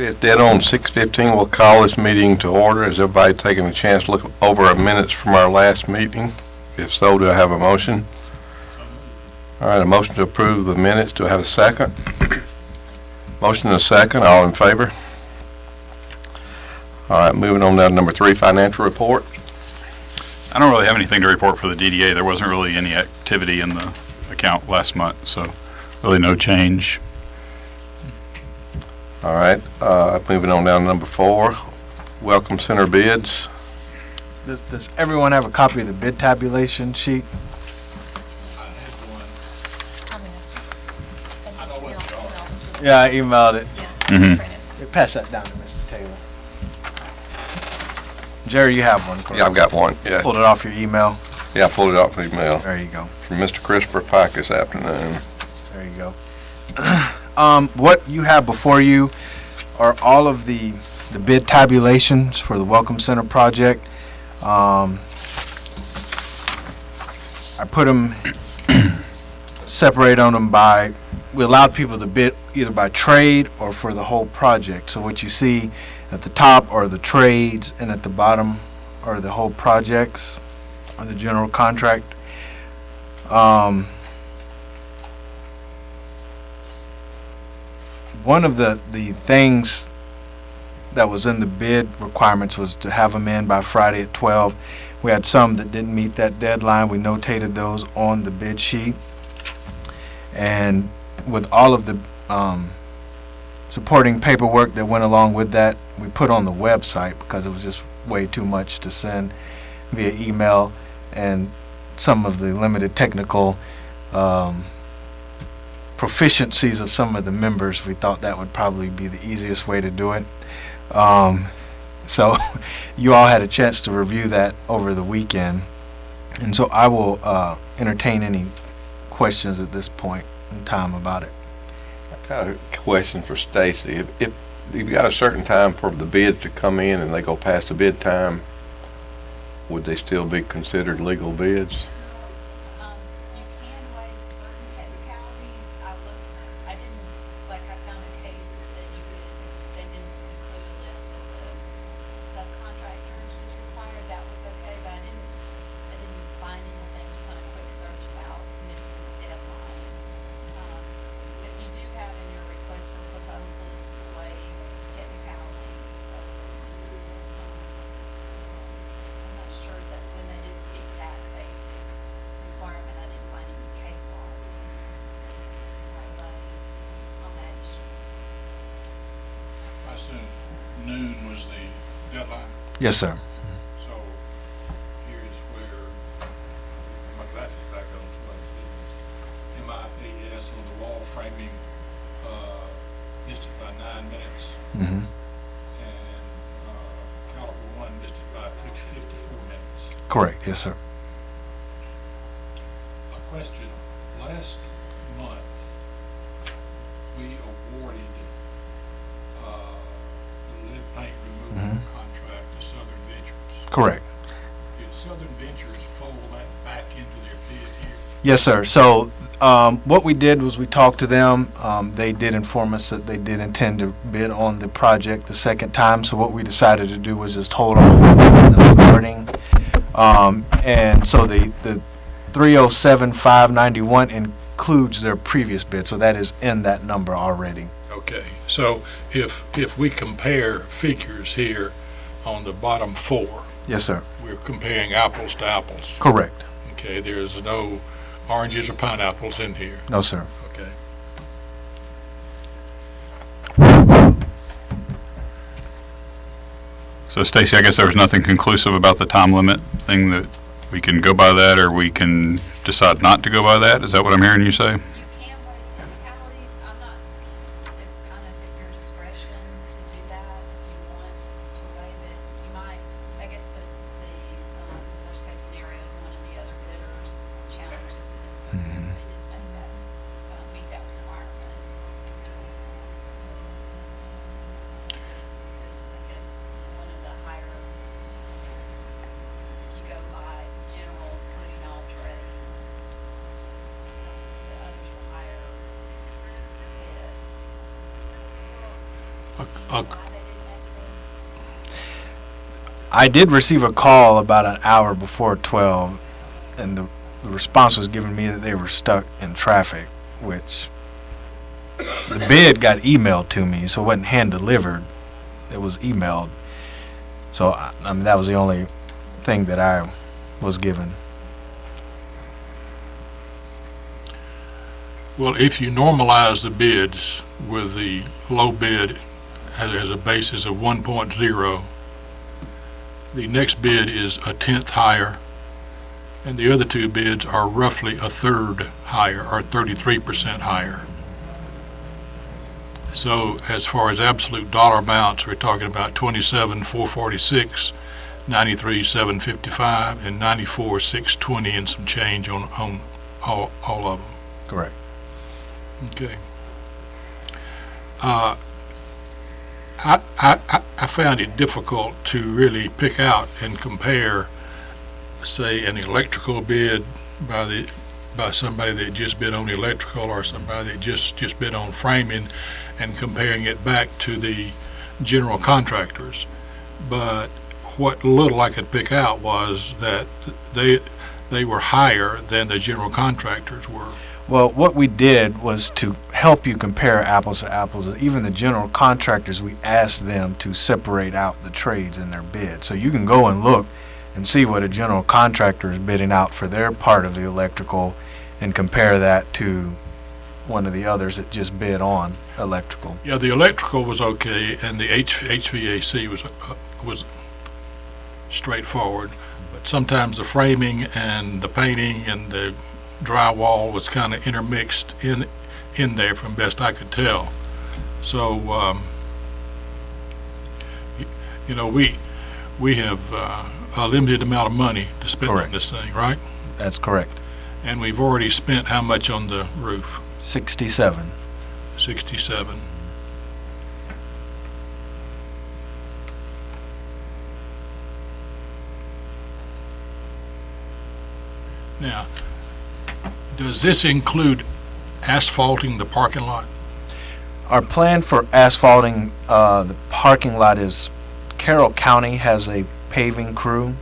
It's dead on 6:15. We'll call this meeting to order. Has everybody taken a chance to look over our minutes from our last meeting? If so, do I have a motion? All right, a motion to approve the minutes. Do I have a second? Motion and a second. All in favor? All right, moving on down to number 3, financial report. I don't really have anything to report for the DDA. There wasn't really any activity in the account last month, so really no change. All right, moving on down to number 4, welcome center bids. Does everyone have a copy of the bid tabulation sheet? Yeah, I emailed it. Mhm. Yeah, pass that down to Mr. Taylor. Jerry, you have one, correct? Yeah, I've got one. Yeah, Pulled it off your email. I pulled it off the email There you go. from Mr. Christopher Pike this afternoon. There you go. What you have before you are all of the bid tabulations for the Welcome Center project. I put them, separate on them by, we allowed people to bid either by trade or for the whole project. So what you see at the top are the trades, and at the bottom are the whole projects or the general contract. One of the things that was in the bid requirements was to have them in by Friday at 12. We had some that didn't meet that deadline. We notated those on the bid sheet. And with all of the supporting paperwork that went along with that, we put on the website because it was just way too much to send via email, and some of the limited technical proficiencies of some of the members, we thought that would probably be the easiest way to do it. So you all had a chance to review that over the weekend, and so I will entertain any questions at this point in time about it. I've got a question for Stacy. If you've got a certain time for the bids to come in and they go past the bid time, would they still be considered legal bids? You can waive certain technicalities. I found a case that said they didn't include a list of the subcontractors as required. That was okay, but I didn't find anything just on a quick search about missing the deadline. But you do have in your request for proposals to waive technicalities, so I'm not sure that when they didn't meet that basic requirement, I didn't find any case law on that issue. I said noon was the deadline, Yes, sir. so here's where my glasses back on. MIAS on the wall framing missed it by 9 minutes, Mm-hmm. and caliber 1 missed it by 54 minutes. Correct. Yes, sir. A question, last month, we awarded the lead paint removal Mhm. contract to Southern Ventures. Correct. Did Southern Ventures fold that back into their bid here? Yes, sir. So what we did was we talked to them. They did inform us that they did intend to bid on the project the second time. So what we decided to do was just hold on the starting. And so the 307,591 includes their previous bid. So that is in that number already. Okay, so if we compare figures here on the bottom 4, Yes, sir. we're comparing apples to apples. Correct. Okay, there's no oranges or pineapples in here. No, sir. Okay. So Stacy, I guess there was nothing conclusive about the time limit thing, that we can go by that or we can decide not to go by that? Is that what I'm hearing you say? You can waive technicalities. It's kind of at your discretion to do that if you want to waive it. You might, I guess the worst case scenario is one of the other bidders challenges it because they didn't make that, meet that requirement. Because I guess one of the higher, if you go by general, including all trades, the others A- why they didn't make I did receive a call about an hour before 12, and the response was giving me that they were stuck in traffic, which the bid got emailed to me, so it wasn't hand delivered. It was emailed. So, I mean, that was the only thing that I was given. Well, if you normalize the bids with the low bid as a basis of 1.0, the next bid is a tenth higher, and the other two bids are roughly a third higher, or 33% higher. So as far as absolute dollar amounts, we're talking about 27,446, 93,755, and 94,620 and some change on all of them. Correct. Okay. I found it difficult to really pick out and compare, say, an electrical bid by somebody that just bid on electrical, or somebody that just bid on framing, and comparing it back to the general contractors. But what little I could pick out was that they were higher than the general contractors were. Well, what we did was to help you compare apples to apples. Even the general contractors, we asked them to separate out the trades in their bid. So you can go and look and see what a general contractor is bidding out for their part of the electrical and compare that to one of the others that just bid on electrical. Yeah, the electrical was okay, and the HVAC was straightforward. But sometimes the framing and the painting and the drywall was kind of intermixed in there, from best I could tell. So, you know, we have a limited amount of money to spend on Correct. this thing, right? That's correct. And we've already spent how much on the roof? 67. 67. Now, does this include asphalting the parking lot? Our plan for asphalting the parking lot is Carroll County has a paving crew.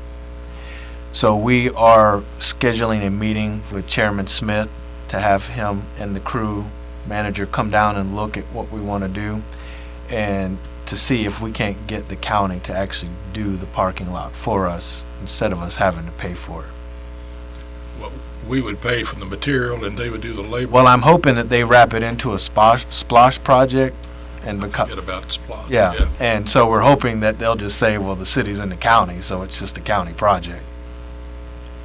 So we are scheduling a meeting with Chairman Smith to have him and the crew manager come down and look at what we want to do, and to see if we can't get the county to actually do the parking lot for us instead of us having to pay for it. Well, we would pay for the material and they would do the labor. Well, I'm hoping that they wrap it into a splosh project and become. Forget about the spot. Yeah, and so we're hoping that they'll just say, well, the city's in the county, so it's just a county project.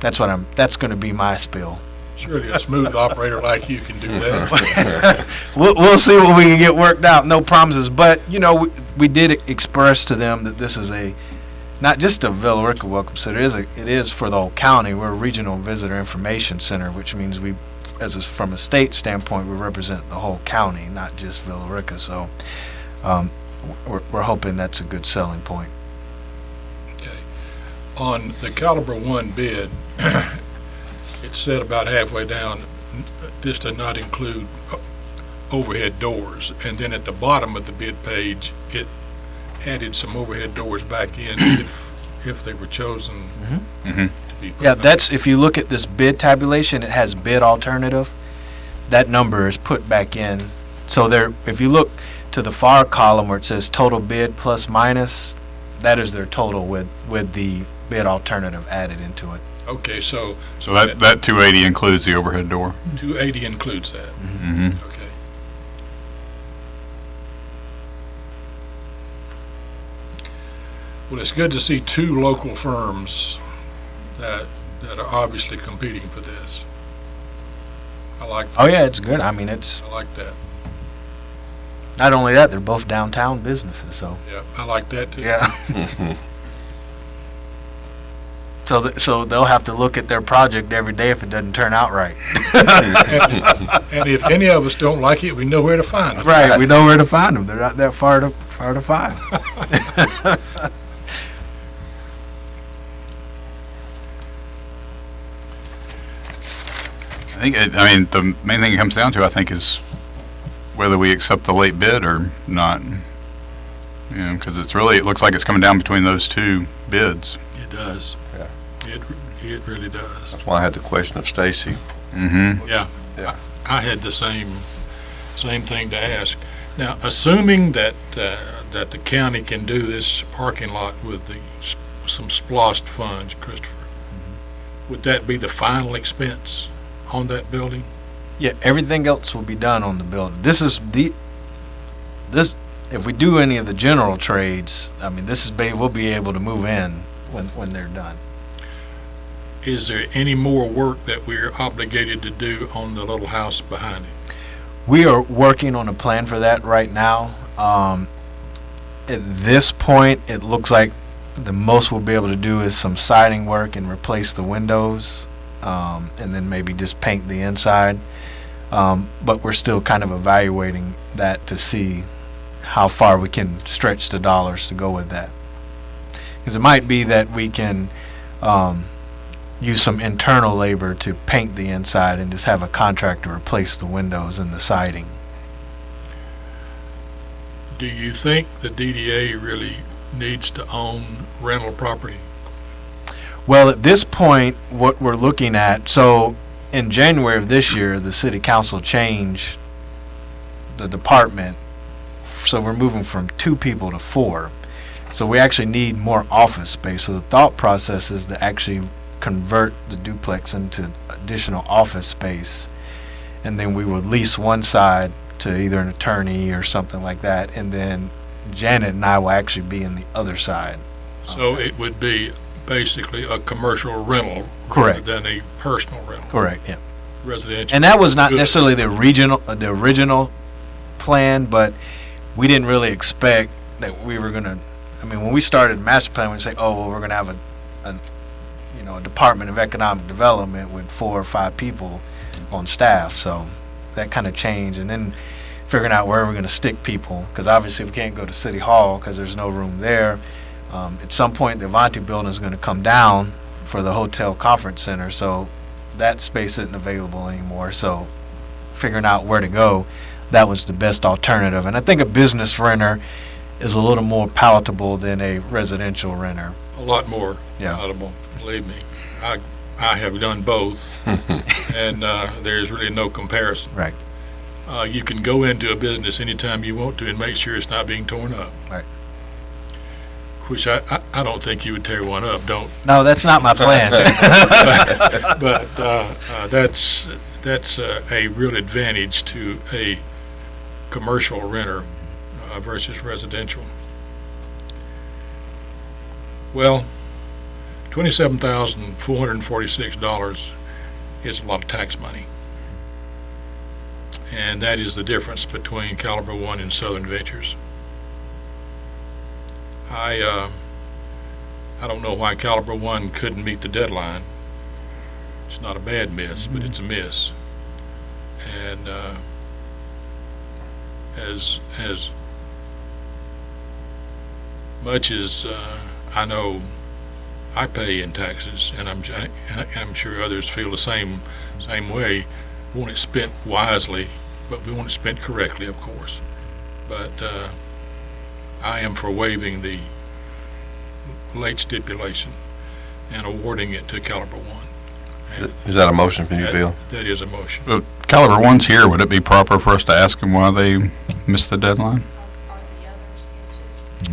That's going to be my spiel. Surely a smooth operator like you can do that. We'll see what we can get worked out. No promises, but you know, we did express to them that this is not just a Villa Rica Welcome Center. It is for the whole county. We're a regional visitor information center, which means from a state standpoint, we represent the whole county, not just Villa Rica. So we're hoping that's a good selling point. Okay. On the Caliber 1 bid, it said about halfway down, this does not include overhead doors. And then at the bottom of the bid page, it added some overhead doors back in if they were chosen to be put Yeah, back. that's, if you look at this bid tabulation, it has bid alternative. That number is put back in. So there, if you look to the far column where it says total bid plus minus, that is their total with the bid alternative added into it. Okay, so So that 280 includes the overhead door? 280 includes that. Mm-hmm. Okay. Well, it's good to see two local firms that are obviously competing for this. I like Oh yeah, it's good. I mean, it's I like that. not only that, they're both downtown businesses, so. Yeah, I like that too. Yeah. So they'll have to look at their project every day if it doesn't turn out right. And if any of us don't like it, we know where to find them. Right, we know where to find them. They're not that far to find. I mean, the main thing it comes down to, I think, is whether we accept the late bid or not. Because it looks like it's coming down between those two bids. It does. Yeah. It really does. That's why I had the question of Stacy. Mm-hmm. Yeah. Yeah. I had the same thing to ask. Now, assuming that the county can do this parking lot with some splost funds, Christopher, would that be the final expense on that building? Yeah, everything else will be done on the building. If we do any of the general trades, I mean, we'll be able to move in when they're done. Is there any more work that we're obligated to do on the little house behind it? We are working on a plan for that right now. At this point, it looks like the most we'll be able to do is some siding work and replace the windows, and then maybe just paint the inside. But we're still kind of evaluating that to see how far we can stretch the dollars to go with that. Because it might be that we can use some internal labor to paint the inside and just have a contractor replace the windows and the siding. Do you think the DDA really needs to own rental property? Well, at this point, what we're looking at, so in January of this year, the city council changed the department, so we're moving from 2 people to 4. So we actually need more office space. So the thought process is to actually convert the duplex into additional office space, and then we would lease one side to either an attorney or something like that, and then Janet and I will actually be in the other side. So it would be basically a commercial rental Correct. rather than a personal rental, Correct, yeah. residential. And that was not Good. necessarily the original plan, but we didn't really expect that we were gonna. I mean, when we started master plan, we say, "Oh, well, we're gonna have a Department of Economic Development with 4 or 5 people on staff." So that kind of changed, and then figuring out where we're gonna stick people, because obviously we can't go to City Hall because there's no room there. At some point, the Avanti building is going to come down for the hotel conference center, so that space isn't available anymore. So figuring out where to go, that was the best alternative. And I think a business renter is a little more palatable than a residential renter. A lot more Yeah. palatable, believe me. I have done both, and there's really no comparison. Right. You can go into a business anytime you want to and make sure it's not being torn up. Right. Which I don't think you would tear one up, don't. No, that's not my plan. But that's a real advantage to a commercial renter versus residential. Well, $27,446 is a lot of tax money. And that is the difference between Caliber One and Southern Ventures. I don't know why Caliber One couldn't meet the deadline. It's not a bad miss, but it's a miss. And as much as I know I pay in taxes, and I'm sure others feel the same way, we want it spent wisely, but we want it spent correctly, of course. But I am for waiving the late stipulation and awarding it to Caliber One. And Is that a motion from you, Bill? that is a motion. So Caliber One's here. Would it be proper for us to ask them why they missed the deadline? Are the others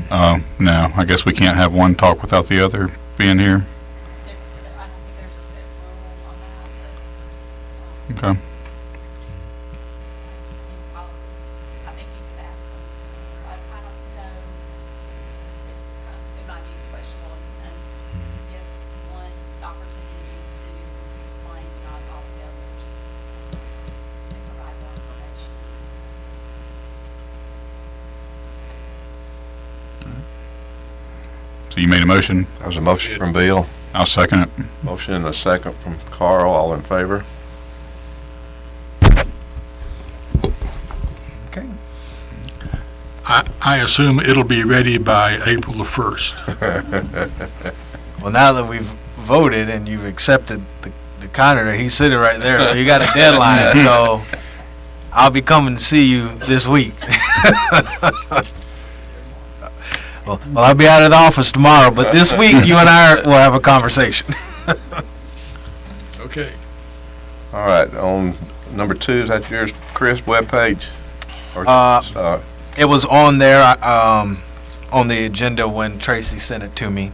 here too? No, I guess we can't have one talk without the other being here. I don't think there's a set rule on that, but, Okay. I think you could ask them. I don't know. It's kind of, it might be questionable, and you give one opportunity to explain, not all the others, and provide more information. So you made a motion. That was a motion from Bill. I'll second it. Motion and a second from Carl. All in favor? Okay. I assume it'll be ready by April the 1st. Well, now that we've voted and you've accepted the contract, he's sitting right there, so you got a deadline, so I'll be coming to see you this week. Well, I'll be out of the office tomorrow, but this week you and I will have a conversation. Okay. All right, on number 2, is that yours, Chris, webpage? Or- It was on there, on the agenda when Tracy sent it to me.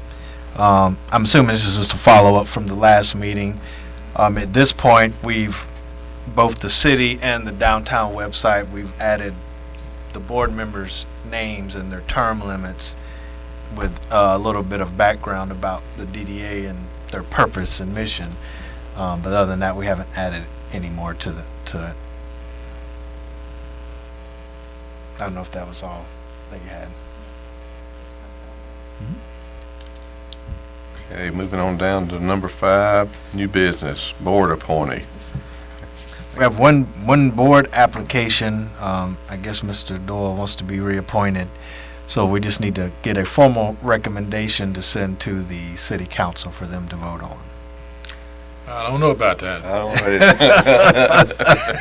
I'm assuming this is just a follow-up from the last meeting. At this point, both the city and the downtown website, we've added the board members' names and their term limits with a little bit of background about the DDA and their purpose and mission. But other than that, we haven't added any more to it. I don't know if that was all that you had. Okay, moving on down to number 5, new business, board appointee. We have one board application. I guess Mr. Doyle wants to be reappointed. So we just need to get a formal recommendation to send to the city council for them to vote on. I don't know about that.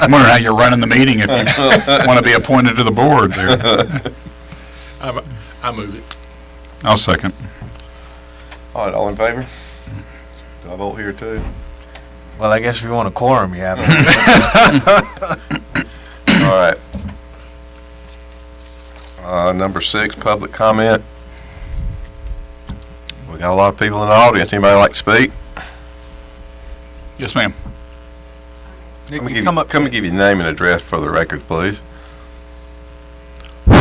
I'm wondering how you're running the meeting if you want to be appointed to the board there. I move it. I'll second. All right, all in favor? Do I vote here too? Well, I guess if you want a quorum, you have it. All right. Number 6, public comment. We got a lot of people in the audience. Anybody like to speak? Yes, ma'am. Nick, Come you and come up. give your name and address for the record, please. My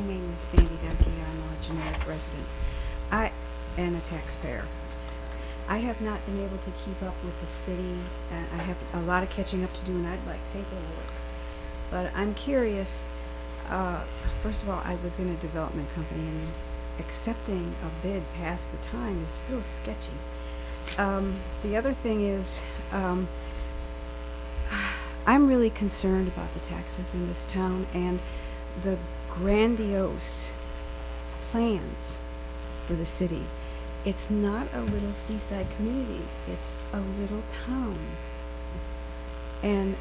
name is Sandy Ducky. I'm a generic resident. And a taxpayer. I have not been able to keep up with the city. I have a lot of catching up to do, and I'd like paperwork. But I'm curious. First of all, I was in a development company, and accepting a bid past the time is real sketchy. The other thing is, I'm really concerned about the taxes in this town and the grandiose plans for the city. It's not a little seaside community, it's a little town. And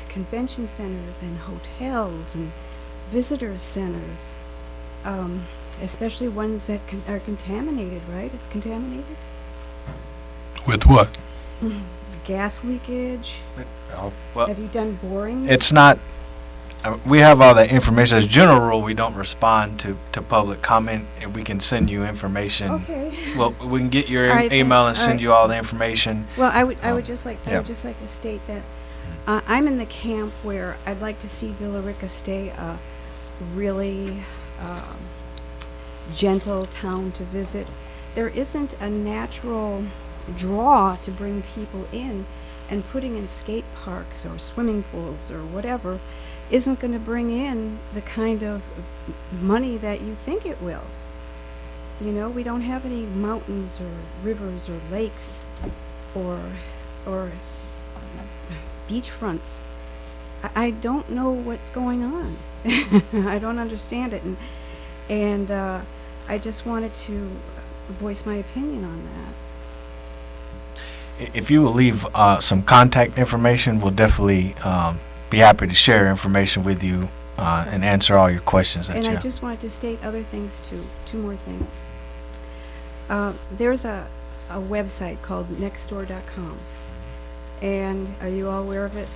convention centers and hotels and visitor centers, especially ones that are contaminated, right? It's contaminated? With what? Gas leakage. Well, Have you done borings? it's not. We have all that information. As a general rule, we don't respond to public comment, and we can send you information. Okay. Well, we can get your All right, then. email and All send right. you all the information. Well, I would Um, just like yeah. to state that I'm in the camp where I'd like to see Villa Rica stay a really gentle town to visit. There isn't a natural draw to bring people in, and putting in skate parks or swimming pools or whatever isn't going to bring in the kind of money that you think it will. You know, we don't have any mountains or rivers or lakes or beachfronts. I don't know what's going on. I don't understand it, and I just wanted to voice my opinion on that. If you will leave some contact information, we'll definitely be happy to share information with you and answer all your questions that And you I have. just wanted to state other things too, 2 more things. There's a website called nextdoor.com. And are you all aware of it?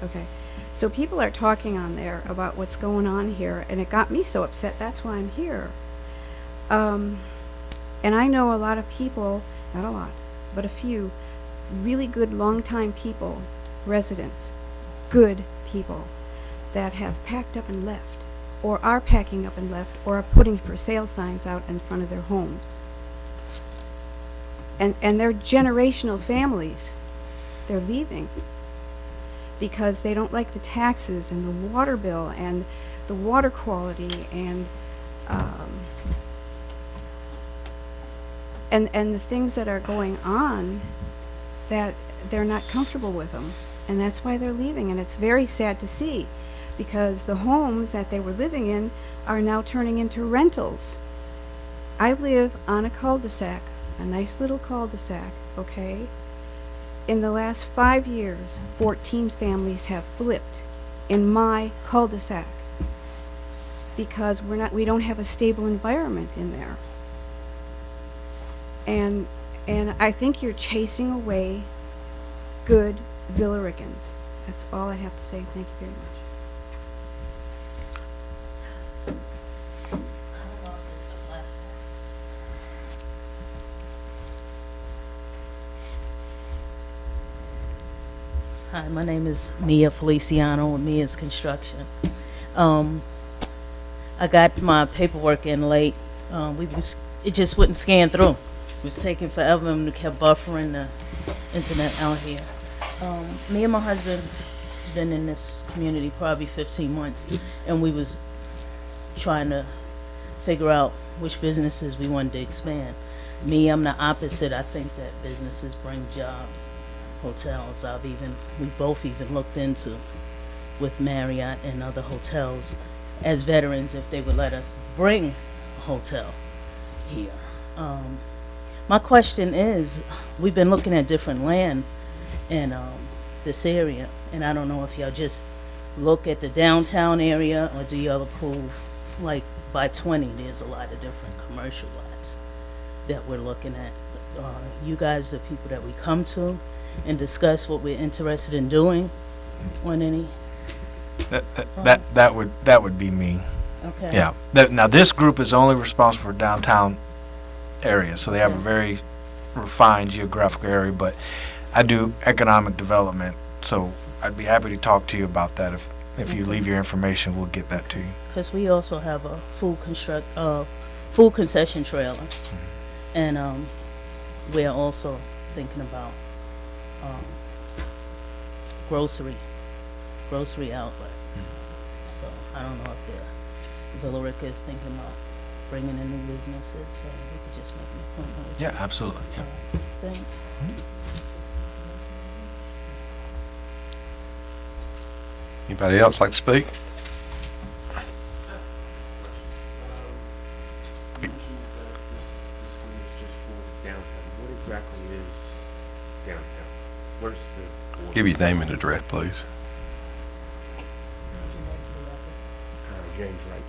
Okay. So people are talking on there about what's going on here, and it got me so upset. That's why I'm here. And I know a lot of people, not a lot, but a few really good long-time people, residents, good people that have packed up and left, or are packing up and left, or are putting for sale signs out in front of their homes. And they're generational families. They're leaving because they don't like the taxes and the water bill and the water quality and the things that are going on, that they're not comfortable with them, and that's why they're leaving. And it's very sad to see, because the homes that they were living in are now turning into rentals. I live on a cul-de-sac, a nice little cul-de-sac, okay? In the last 5 years, 14 families have flipped in my cul-de-sac. because we don't have a stable environment in there. And I think you're chasing away good Villaricans. That's all I have to say. Thank you very much. Hi, my name is Mia Feliciano with Mia's Construction. I got my paperwork in late. It just wouldn't scan through. It was taking forever and it kept buffering the internet out here. Me and my husband been in this community probably 15 months, and we was trying to figure out which businesses we wanted to expand. Me, I'm the opposite. I think that businesses bring jobs. Hotels, we both even looked into with Marriott and other hotels as veterans if they would let us bring a hotel here. My question is, we've been looking at different land in this area, and I don't know if y'all just look at the downtown area or do y'all approve, like by 20, there's a lot of different commercial lots that we're looking at. You guys, the people that we come to and discuss what we're interested in doing on any? That would be me. Okay. Yeah. Now this group is only responsible for downtown area, so they have a very refined geographic area. But I do economic development, so I'd be happy to talk to you about that. If you leave your information, we'll get that to you. Because we also have a food concession trailer, and we're also thinking about grocery outlet. So I don't know if Villarica is thinking about bringing in new businesses, so we could just make an appointment with Yeah, absolutely. Yeah. you. Thanks. Anybody else like to speak? You mentioned that this one is just for downtown. What exactly is downtown? Where's the border? Give your name and address, please. James Wright.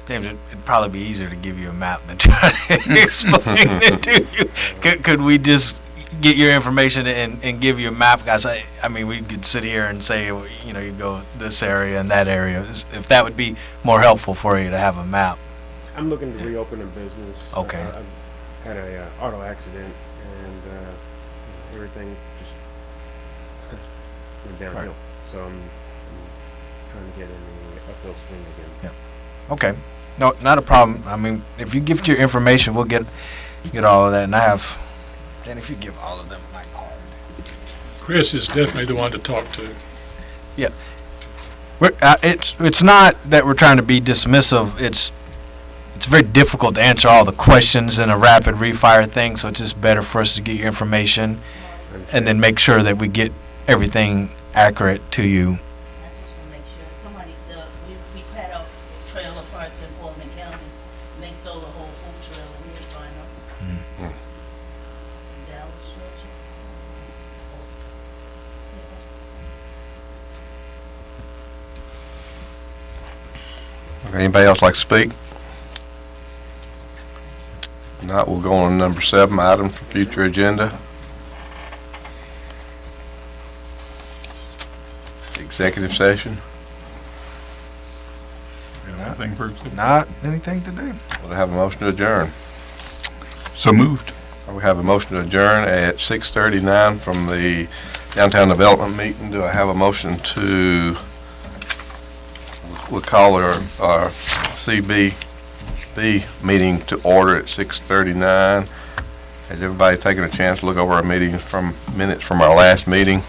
James, it'd probably be easier to give you a map than try to explain it to you. Could we just get your information and give you a map, guys? I mean, we could sit here and say, you know, you go this area and that area. If that would be more helpful for you to have a map. I'm looking to reopen a business. Okay. I had a auto accident and everything just went downhill. Right. So I'm trying to get in the uphill swing again. Yeah. Okay. No, not a problem. I mean, if you give your information, we'll get all of that. And I have, and if you give all of them my card. Chris is definitely the one to talk to. Yeah. It's not that we're trying to be dismissive. It's very difficult to answer all the questions in a rapid refire thing. So it's just better for us to get your information and then make sure that we get everything accurate to you. I just want to make sure somebody, we had a trailer parked in Portland County, and they stole the whole food trailer. We didn't find them. Dallas, Georgia. Yeah, that's Okay, anybody else like to speak? If not, we'll go on to number 7, item for future agenda. Executive session. Anything for executive? Not anything today. We'll have a motion to adjourn. So moved. We have a motion to adjourn at 6:39 from the downtown development meeting. Do I have a motion to, we'll call our CBB meeting to order at 6:39. Has everybody taken a chance to look over our minutes from our last meeting?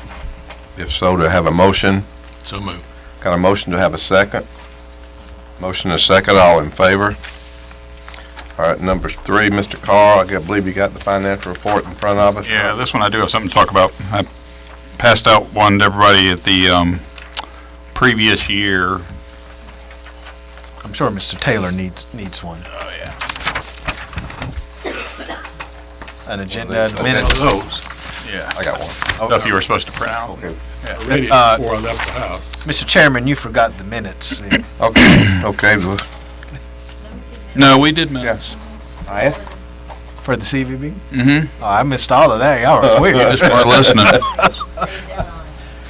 If so, do I have a motion? So move. Got a motion to have a second? Motion and a second, all in favor? All right, number 3, Mr. Carr, I believe you got the financial report in front of us. Yeah, this one I do have something to talk about. I passed out one to everybody at the previous year. I'm sure Mr. Taylor needs one. Oh, yeah. An agenda, minutes. Those. Yeah. I got one. Stuff you were supposed to print out. Okay. Read it before I left the house. Mr. Chairman, you forgot the minutes. Okay, well, No, we did minutes. I For the CVB? Mm-hmm. Oh, I missed all of that. Y'all were quick. Just weren't listening.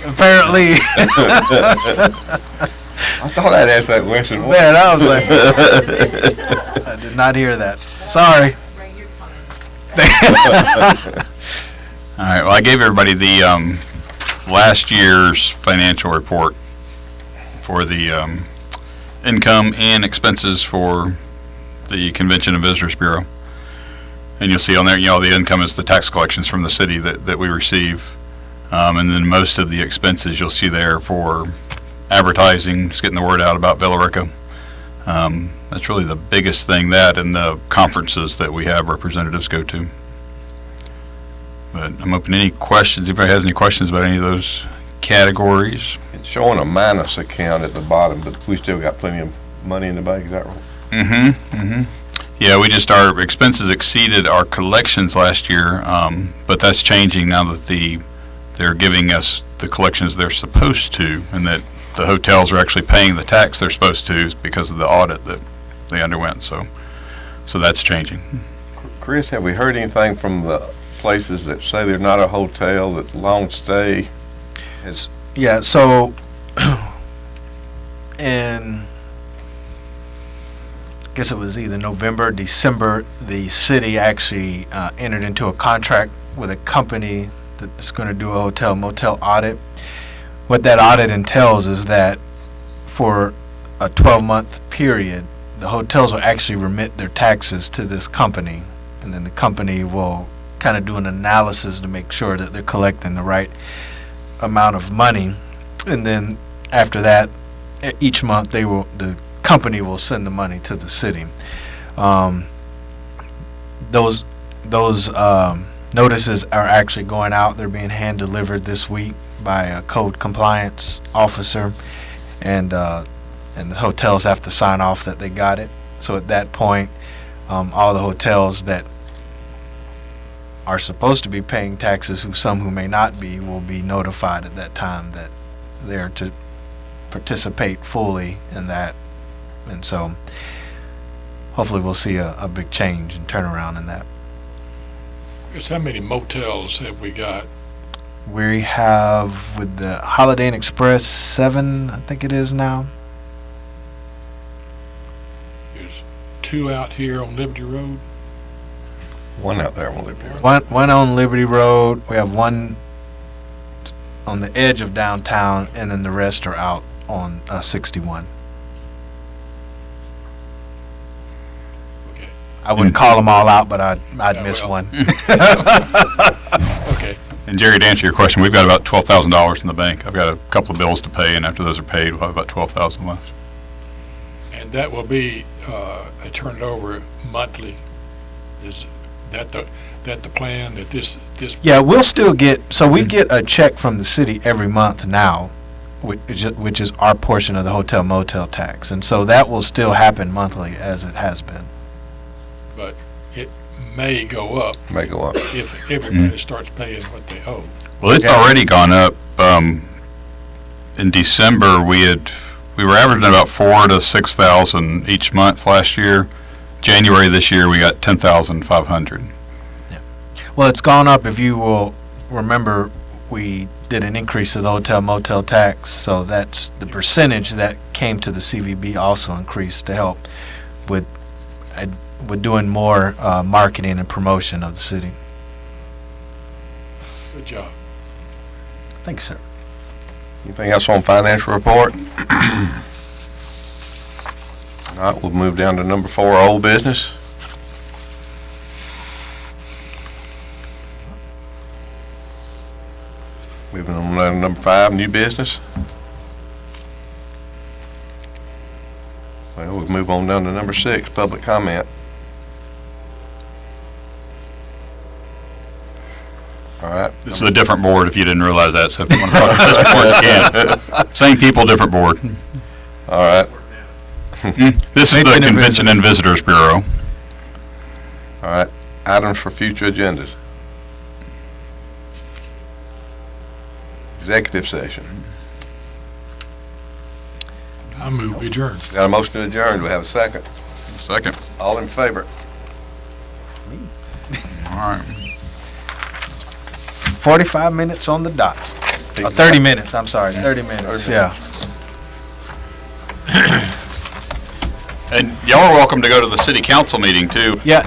Apparently. I thought I'd ask that question. Man, I was like, I did not hear that. Sorry. Bring your comments. All right, well, I gave everybody the last year's financial report for the income and expenses for the Convention and Visitors Bureau. And you'll see on there, the income is the tax collections from the city that we receive. And then most of the expenses you'll see there for advertising, just getting the word out about Billerica. That's really the biggest thing, that and the conferences that we have representatives go to. But I'm open to any questions. If anybody has any questions about any of those categories. It's showing a minus account at the bottom, but we still got plenty of money in the bank, is that right? Mm-hmm, mm-hmm. Yeah, our expenses exceeded our collections last year, but that's changing now that they're giving us the collections they're supposed to, and that the hotels are actually paying the tax they're supposed to because of the audit that they underwent. So that's changing. Chris, have we heard anything from the places that say they're not a hotel, that long stay? Yeah, so in, I guess it was either November or December, the city actually entered into a contract with a company that's going to do a hotel motel audit. What that audit entails is that for a 12-month period, the hotels will actually remit their taxes to this company, and then the company will kind of do an analysis to make sure that they're collecting the right amount of money. And then after that, each month the company will send the money to the city. Those notices are actually going out. They're being hand delivered this week by a code compliance officer, and the hotels have to sign off that they got it. So at that point, all the hotels that are supposed to be paying taxes, some who may not be, will be notified at that time that they're to participate fully in that. And so hopefully we'll see a big change and turnaround in that. Chris, how many motels have we got? We have, with the Holiday Inn Express, 7, I think it is now. There's 2 out here on Liberty Road. One out there on Liberty Road. One on Liberty Road. We have one on the edge of downtown, and then the rest are out on 61. Okay. I wouldn't call them all out, but I'd Yeah, miss well. one. Okay. And Jerry, to answer your question, we've got about $12,000 in the bank. I've got a couple of bills to pay, and after those are paid, we'll have about $12,000 left. And that will be, they turn it over monthly. Is that the plan, that this? Yeah, we'll still get, so we get a check from the city every month now, which is our portion of the hotel motel tax. And so that will still happen monthly as it has been. But it may go up May go up. if everybody starts paying what they owe. Well, it's already gone up. In December, we were averaging about 4,000 to 6,000 each month last year. January this year, we got 10,500. Well, it's gone up. If you will remember, we did an increase of the hotel motel tax, so that's the percentage that came to the CVB also increased to help with doing more marketing and promotion of the city. Good job. Thank you, sir. Anything else on financial report? All right, we'll move down to number 4, old business. Moving on to number 5, new business. Well, we'll move on down to number 6, public comment. All right. This is a different board, if you didn't realize that, so if you want to talk to this board, you can. Same people, different board. All right. This is the Convention and Visitors Bureau. All right. Items for future agendas. executive session. I move we adjourn. Got a motion to adjourn. Do we have a second? Second. All in favor? All right. 45 minutes on the dot. 30 minutes, I'm sorry, 30 minutes, yeah. And y'all are welcome to go to the city council meeting too. Yeah,